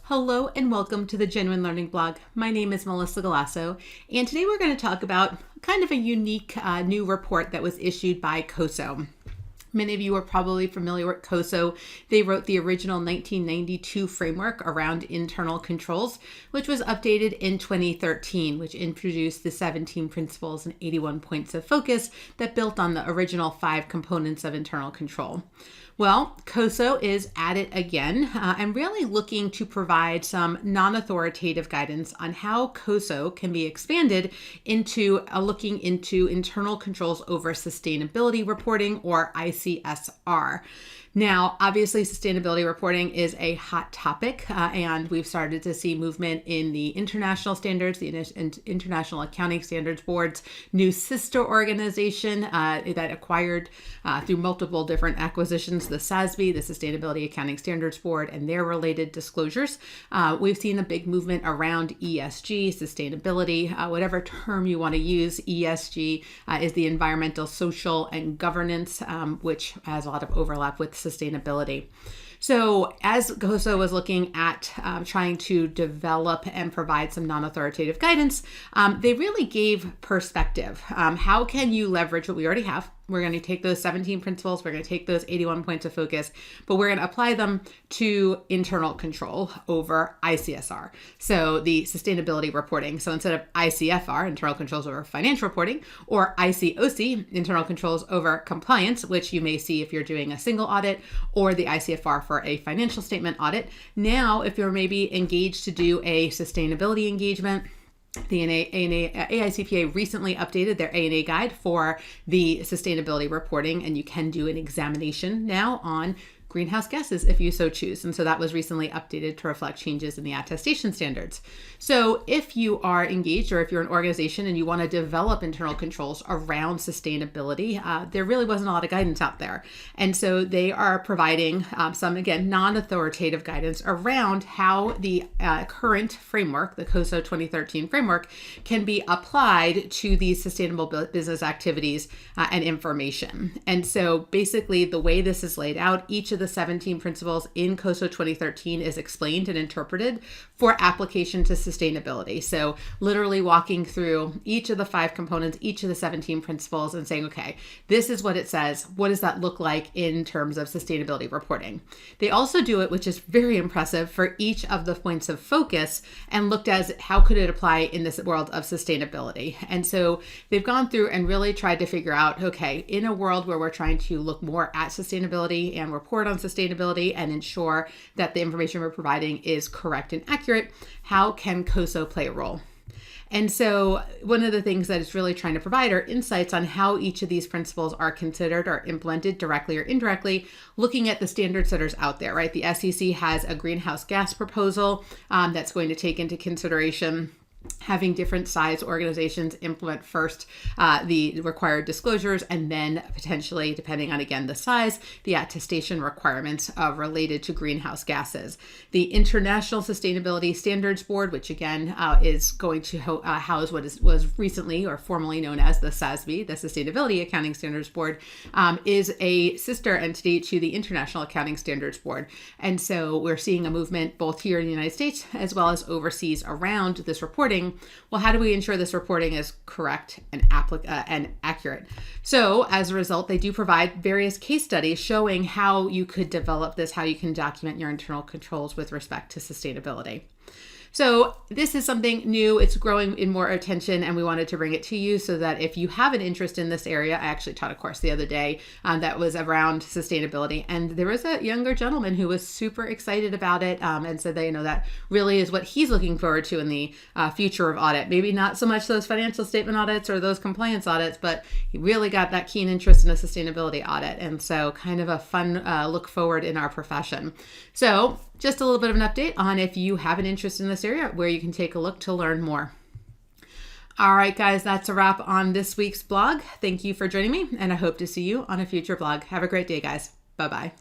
Hello and welcome to the Genuine Learning Blog. My name is Melissa Galasso, and today we're going to talk about kind of a unique new report that was issued by COSO. Many of you are probably familiar with COSO. They wrote the original 1992 framework around internal controls, which was updated in 2013, which introduced the 17 principles and 81 points of focus that built on the original 5 components of internal control. Well, COSO is at it again and really looking to provide some non-authoritative guidance on how COSO can be expanded into looking into internal controls over sustainability reporting, or ICSR. Now, obviously, sustainability reporting is a hot topic, and we've started to see movement in the international standards, the International Accounting Standards Board's new sister organization that acquired through multiple different acquisitions, the SASB, the Sustainability Accounting Standards Board, and their related disclosures. We've seen a big movement around ESG, sustainability, whatever term you want to use. ESG is the environmental, social, and governance, which has a lot of overlap with sustainability. So as COSO was looking at trying to develop and provide some non-authoritative guidance, they really gave perspective. How can you leverage what we already have? We're going to take those 17 principles, we're going to take those 81 points of focus, but we're going to apply them to internal control over ICSR. So the sustainability reporting. So instead of ICFR, internal controls over financial reporting, or ICOC, internal controls over compliance, which you may see if you're doing a single audit, or the ICFR for a financial statement audit. Now, if you're maybe engaged to do a sustainability engagement, the AICPA recently updated their ANA guide for the sustainability reporting, and you can do an examination now on greenhouse gases if you so choose. And so that was recently updated to reflect changes in the attestation standards. So if you are engaged, or if you're an organization and you want to develop internal controls around sustainability, there really wasn't a lot of guidance out there. And so they are providing some, again, non-authoritative guidance around how the current framework, the COSO 2013 framework, can be applied to these sustainable business activities and information. And so basically the way this is laid out, each of the 17 principles in COSO 2013 is explained and interpreted for application to sustainability. So literally walking through each of the 5 components, each of the 17 principles, and saying, okay, this is what it says. What does that look like in terms of sustainability reporting? They also do it, which is very impressive, for each of the points of focus and looked as how could it apply in this world of sustainability. And so they've gone through and really tried to figure out, okay, in a world where we're trying to look more at sustainability and report on sustainability and ensure that the information we're providing is correct and accurate, how can COSO play a role? And so one of the things that it's really trying to provide are insights on how each of these principles are considered or implemented directly or indirectly, looking at the standards that are out there, right? The SEC has a greenhouse gas proposal that's going to take into consideration having different size organizations implement first the required disclosures, and then potentially, depending on, again, the size, the attestation requirements related to greenhouse gases. The International Sustainability Standards Board, which again is going to house what was recently or formerly known as the SASB, the Sustainability Accounting Standards Board, is a sister entity to the International Accounting Standards Board. And so we're seeing a movement both here in the United States as well as overseas around this reporting. Well, how do we ensure this reporting is correct and accurate? So as a result, they do provide various case studies showing how you could develop this, how you can document your internal controls with respect to sustainability. So this is something new. It's growing in more attention, and we wanted to bring it to you so that if you have an interest in this area, I actually taught a course the other day that was around sustainability, and there was a younger gentleman who was super excited about it and said that, that really is what he's looking forward to in the future of audit. Maybe not so much those financial statement audits or those compliance audits, but he really got that keen interest in a sustainability audit. And so kind of a fun look forward in our profession. So just a little bit of an update on if you have an interest in this area, where you can take a look to learn more. All right, guys, that's a wrap on this week's blog. Thank you for joining me, and I hope to see you on a future blog. Have a great day, guys. Bye-bye.